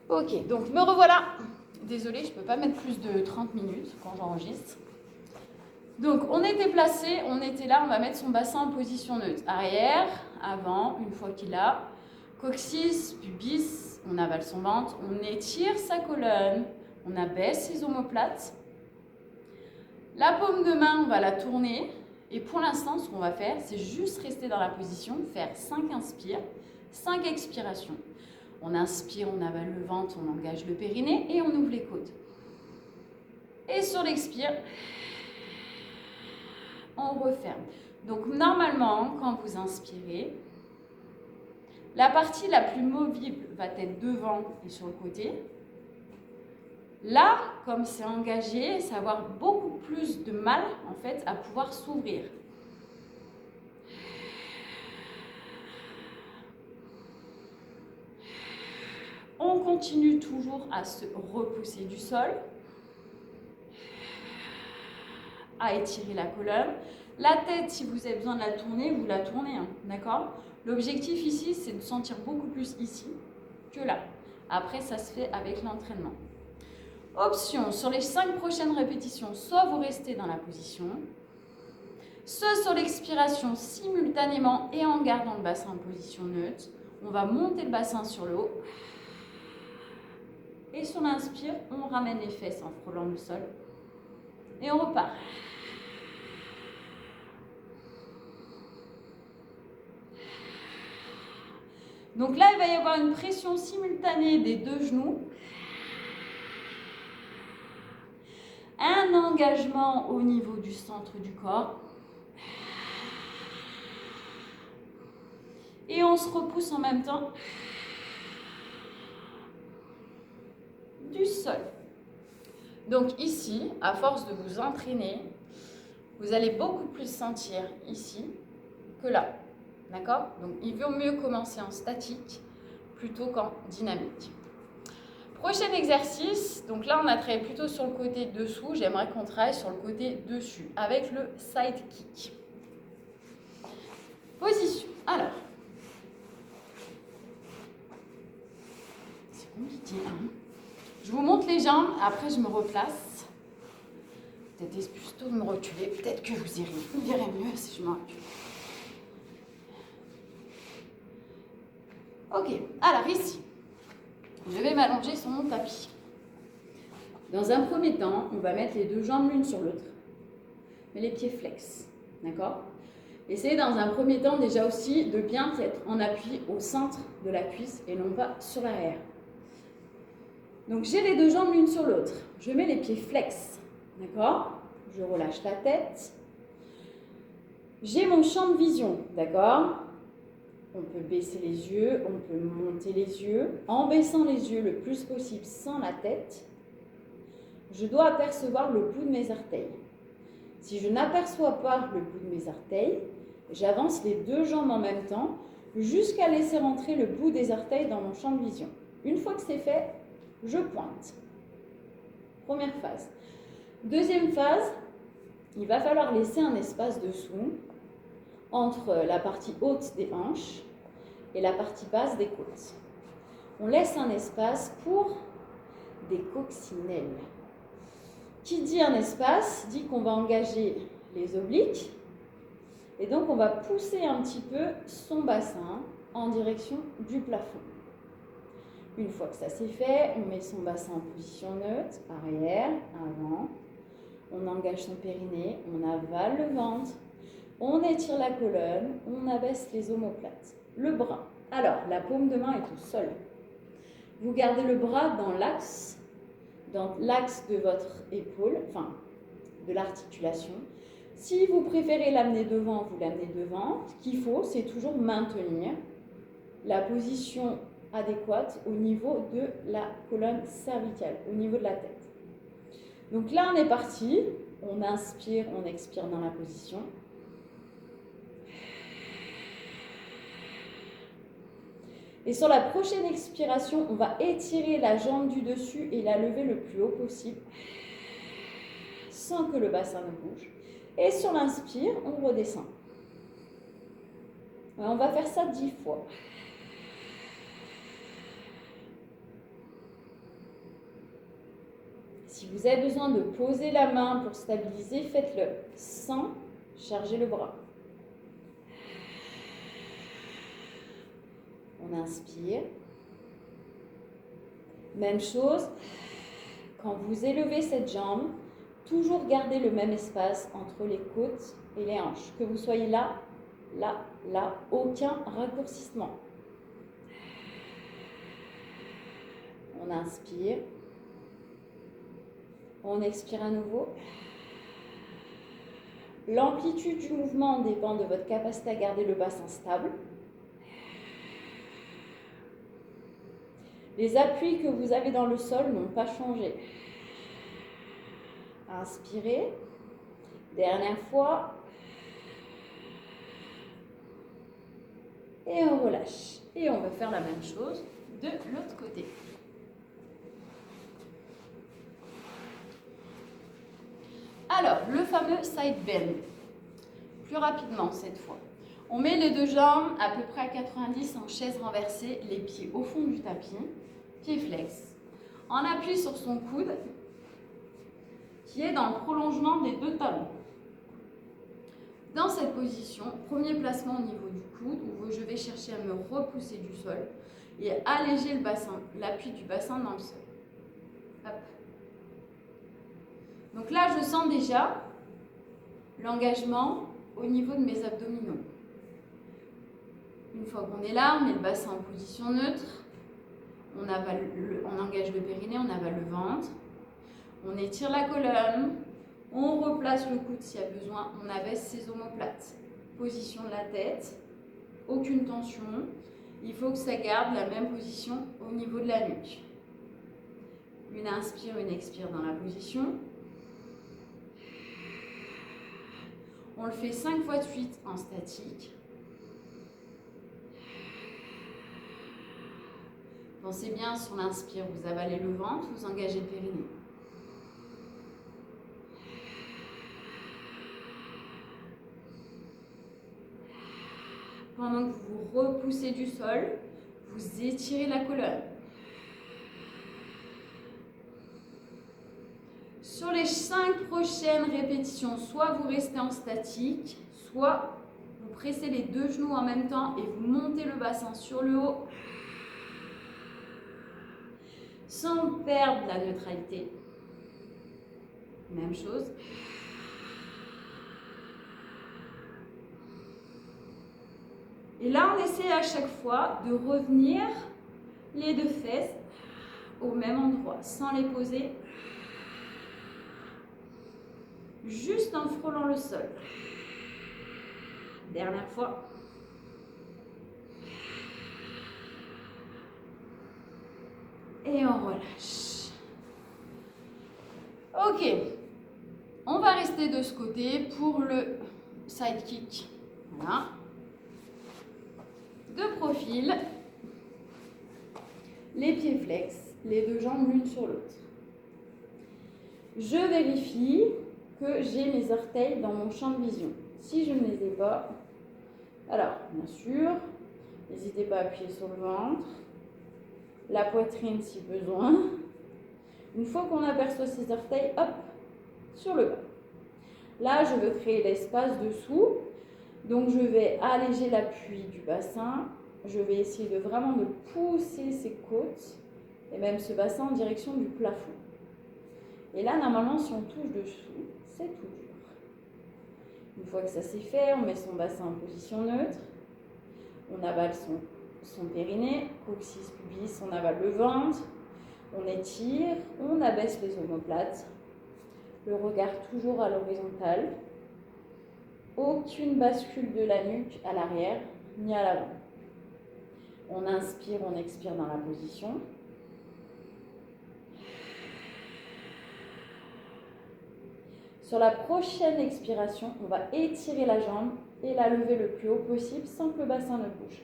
Ok, donc me revoilà. Désolée, je ne peux pas mettre plus de 30 minutes quand j'enregistre. Donc on était placé, on était là, on va mettre son bassin en position neutre. Arrière, avant, une fois qu'il a. Coccyx, pubis, on avale son ventre, on étire sa colonne, on abaisse ses omoplates. La paume de main, on va la tourner. Et pour l'instant, ce qu'on va faire, c'est juste rester dans la position, faire 5 inspires, 5 expirations. On inspire, on avale le ventre, on engage le périnée et on ouvre les côtes. Et sur l'expire, on referme. Donc normalement, quand vous inspirez, la partie la plus mobile va être devant et sur le côté. Là, comme c'est engagé, ça va avoir beaucoup plus de mal en fait à pouvoir s'ouvrir. On continue toujours à se repousser du sol, à étirer la colonne. La tête, si vous avez besoin de la tourner, vous la tournez, hein, d'accord? L'objectif ici, c'est de sentir beaucoup plus ici que là. Après, ça se fait avec l'entraînement. Option, sur les 5 prochaines répétitions, soit vous restez dans la position, soit sur l'expiration simultanément et en gardant le bassin en position neutre, on va monter le bassin sur le haut. Et sur l'inspire, on ramène les fesses en frôlant le sol. Et on repart. Donc là, il va y avoir une pression simultanée des deux genoux. Un engagement au niveau du centre du corps. Et on se repousse en même temps du sol. Donc ici, à force de vous entraîner, vous allez beaucoup plus sentir ici que là. D'accord? Donc il vaut mieux commencer en statique plutôt qu'en dynamique. Prochain exercice, donc là on a travaillé plutôt sur le côté dessous, j'aimerais qu'on travaille sur le côté dessus avec le side kick. Position. Alors, c'est compliqué, hein? Je vous montre les jambes, après je me replace. Peut-être plutôt de me reculer, peut-être que vous verrez mieux si je me recule. Ok, alors ici, je vais m'allonger sur mon tapis. Dans un premier temps, on va mettre les deux jambes l'une sur l'autre, mais les pieds flex, d'accord? Essayez dans un premier temps déjà aussi de bien être en appui au centre de la cuisse et non pas sur l'arrière. Donc j'ai les deux jambes l'une sur l'autre, je mets les pieds flex, d'accord? Je relâche la tête. J'ai mon champ de vision, d'accord? On peut baisser les yeux, on peut monter les yeux. En baissant les yeux le plus possible sans la tête, je dois apercevoir le bout de mes orteils. Si je n'aperçois pas le bout de mes orteils, j'avance les deux jambes en même temps jusqu'à laisser rentrer le bout des orteils dans mon champ de vision. Une fois que c'est fait, je pointe. Première phase. Deuxième phase, il va falloir laisser un espace dessous entre la partie haute des hanches et la partie basse des côtes. On laisse un espace pour des coccinelles. Qui dit un espace dit qu'on va engager les obliques et donc on va pousser un petit peu son bassin en direction du plafond. Une fois que ça c'est fait, on met son bassin en position neutre, arrière, avant. On engage son périnée, on avale le ventre, on étire la colonne, on abaisse les omoplates. Le bras. Alors, la paume de main est au sol. Vous gardez le bras dans l'axe de votre épaule, enfin, de l'articulation. Si vous préférez l'amener devant, vous l'amenez devant. Ce qu'il faut, c'est toujours maintenir la position adéquate au niveau de la colonne cervicale, au niveau de la tête. Donc là, on est parti. On inspire, on expire dans la position. Et sur la prochaine expiration, on va étirer la jambe du dessus et la lever le plus haut possible, sans que le bassin ne bouge. Et sur l'inspire, on redescend. On va faire ça 10 fois. On va faire ça 10 fois. Si vous avez besoin de poser la main pour stabiliser, faites-le sans charger le bras. On inspire. Même chose, quand vous élevez cette jambe, toujours garder le même espace entre les côtes et les hanches. Que vous soyez là, là, là, aucun raccourcissement. On inspire. On expire à nouveau. L'amplitude du mouvement dépend de votre capacité à garder le bassin stable. Les appuis que vous avez dans le sol n'ont pas changé. Inspirez. Dernière fois. Et on relâche. Et on va faire la même chose de l'autre côté. Alors, le fameux side bend. Plus rapidement cette fois. On met les deux jambes à peu près à 90 en chaise renversée, les pieds au fond du tapis, pieds flex. On appuie sur son coude qui est dans le prolongement des deux talons. Dans cette position, premier placement au niveau du coude où je vais chercher à me repousser du sol et alléger le bassin, l'appui du bassin dans le sol. Hop. Donc là, je sens déjà l'engagement au niveau de mes abdominaux. Une fois qu'on est là, on met le bassin en position neutre, on engage le périnée, on avale le ventre, on étire la colonne, on replace le coude s'il y a besoin, on abaisse ses omoplates. Position de la tête, aucune tension, il faut que ça garde la même position au niveau de la nuque. Une inspire, une expire dans la position. On le fait 5 fois de suite en statique. Pensez bien, sur l'inspire, vous avalez le ventre, vous engagez le périnée. Pendant que vous vous repoussez du sol, vous étirez la colonne. Sur les 5 prochaines répétitions, soit vous restez en statique, soit vous pressez les deux genoux en même temps et vous montez le bassin sur le haut sans perdre la neutralité. Même chose. Et là, on essaie à chaque fois de revenir les deux fesses au même endroit, sans les poser, juste en frôlant le sol. Dernière fois. Et on relâche. Ok. On va rester de ce côté pour le side kick. Voilà. De profil, les pieds flex, les deux jambes l'une sur l'autre. Je vérifie que j'ai mes orteils dans mon champ de vision. Si je ne les ai pas, alors bien sûr, n'hésitez pas à appuyer sur le ventre, la poitrine si besoin. Une fois qu'on aperçoit ces orteils, hop, sur le bas. Là, je veux créer l'espace dessous. Donc, je vais alléger l'appui du bassin. Je vais essayer de vraiment de pousser ses côtes et même ce bassin en direction du plafond. Et là, normalement, si on touche dessous, c'est tout dur. Une fois que ça c'est fait, on met son bassin en position neutre. On avale son périnée, coccyx, pubis, on avale le ventre. On étire, on abaisse les omoplates. Le regard toujours à l'horizontale. Aucune bascule de la nuque à l'arrière ni à l'avant. On inspire, on expire dans la position. Sur la prochaine expiration, on va étirer la jambe et la lever le plus haut possible sans que le bassin ne bouge.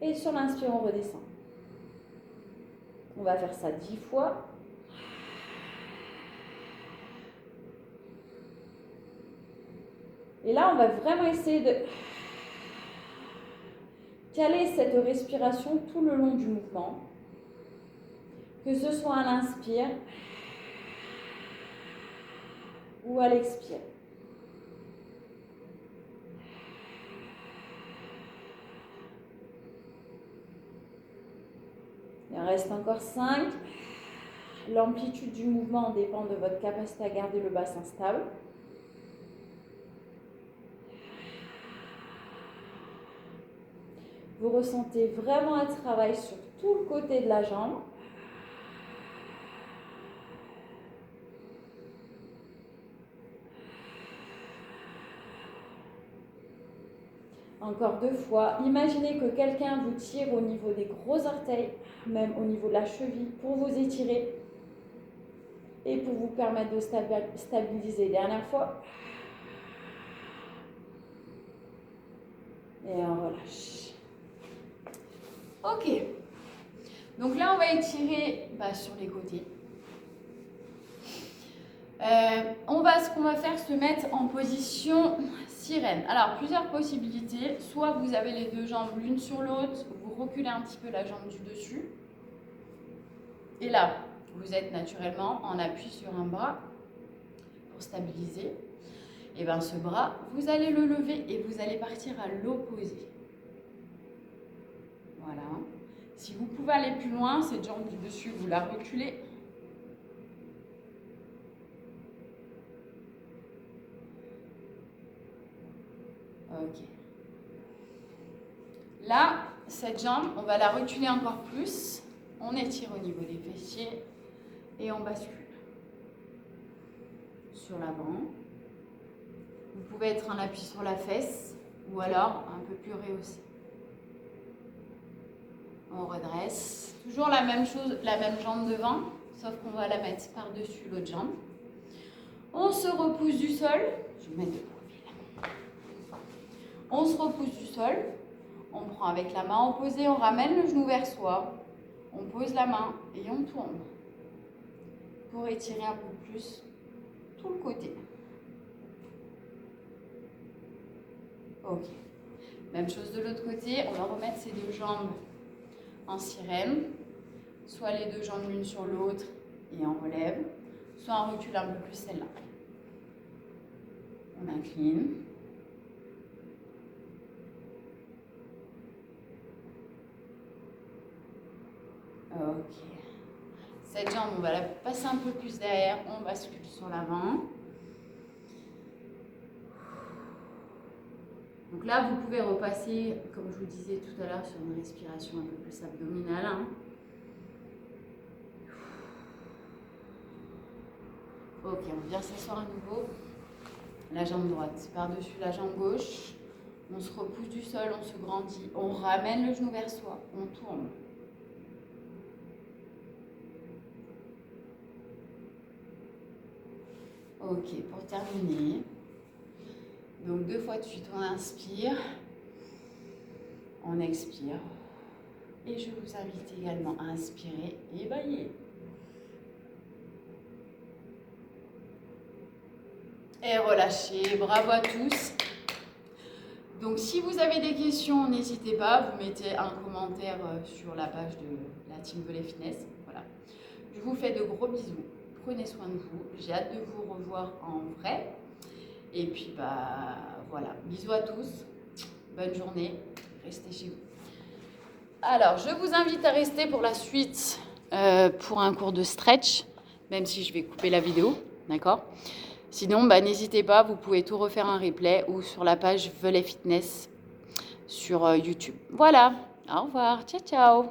Et sur l'inspire, on redescend. On va faire ça 10 fois. Et là, on va vraiment essayer de caler cette respiration tout le long du mouvement Que ce soit à l'inspire ou à l'expire. Il en reste encore 5. L'amplitude du mouvement dépend de votre capacité à garder le bassin stable. Vous ressentez vraiment un travail sur tout le côté de la jambe. Encore 2 fois. Imaginez que quelqu'un vous tire au niveau des gros orteils, même au niveau de la cheville, pour vous étirer et pour vous permettre de stabiliser. Dernière fois. Et on relâche. Ok. Donc là, on va étirer sur les côtés. Ce qu'on va faire, se mettre en position sirène. Alors, plusieurs possibilités. Soit vous avez les deux jambes l'une sur l'autre, vous reculez un petit peu la jambe du dessus. Et là, vous êtes naturellement en appui sur un bras pour stabiliser. Et bien ce bras, vous allez le lever et vous allez partir à l'opposé. Voilà. Si vous pouvez aller plus loin, cette jambe du dessus, vous la reculez. Ok. Là, cette jambe, on va la reculer encore plus. On étire au niveau des fessiers et on bascule sur l'avant. Vous pouvez être en appui sur la fesse ou alors un peu plus rehaussé. On redresse. Toujours la même chose, la même jambe devant, sauf qu'on va la mettre par-dessus l'autre jambe. On se repousse du sol. Je vais mettre de profil. On se repousse du sol. On prend avec la main opposée, on ramène le genou vers soi. On pose la main et on tourne pour étirer un peu plus tout le côté. Ok. Même chose de l'autre côté, on va remettre ces deux jambes en sirène. Soit les deux jambes l'une sur l'autre et on relève, soit on recule un peu plus celle-là. On incline. Ok. Cette jambe, on va la passer un peu plus derrière, on bascule sur l'avant. Donc là, vous pouvez repasser, comme je vous disais tout à l'heure, sur une respiration un peu plus abdominale. Ok, on vient s'asseoir à nouveau. La jambe droite par-dessus la jambe gauche. On se repousse du sol, on se grandit. On ramène le genou vers soi, on tourne. Ok, pour terminer, donc 2 fois de suite, on inspire, on expire. Et je vous invite également à inspirer et bailler. Et relâchez, bravo à tous. Donc si vous avez des questions, n'hésitez pas, vous mettez un commentaire sur la page de la Team Volley Fitness. Voilà. Je vous fais de gros bisous. Prenez soin de vous. J'ai hâte de vous revoir en vrai. Et puis, voilà. Bisous à tous. Bonne journée. Restez chez vous. Alors, je vous invite à rester pour la suite pour un cours de stretch, même si je vais couper la vidéo. D'accord ? Sinon, n'hésitez pas. Vous pouvez tout refaire en replay ou sur la page Volley Fitness sur YouTube. Voilà. Au revoir. Ciao, ciao.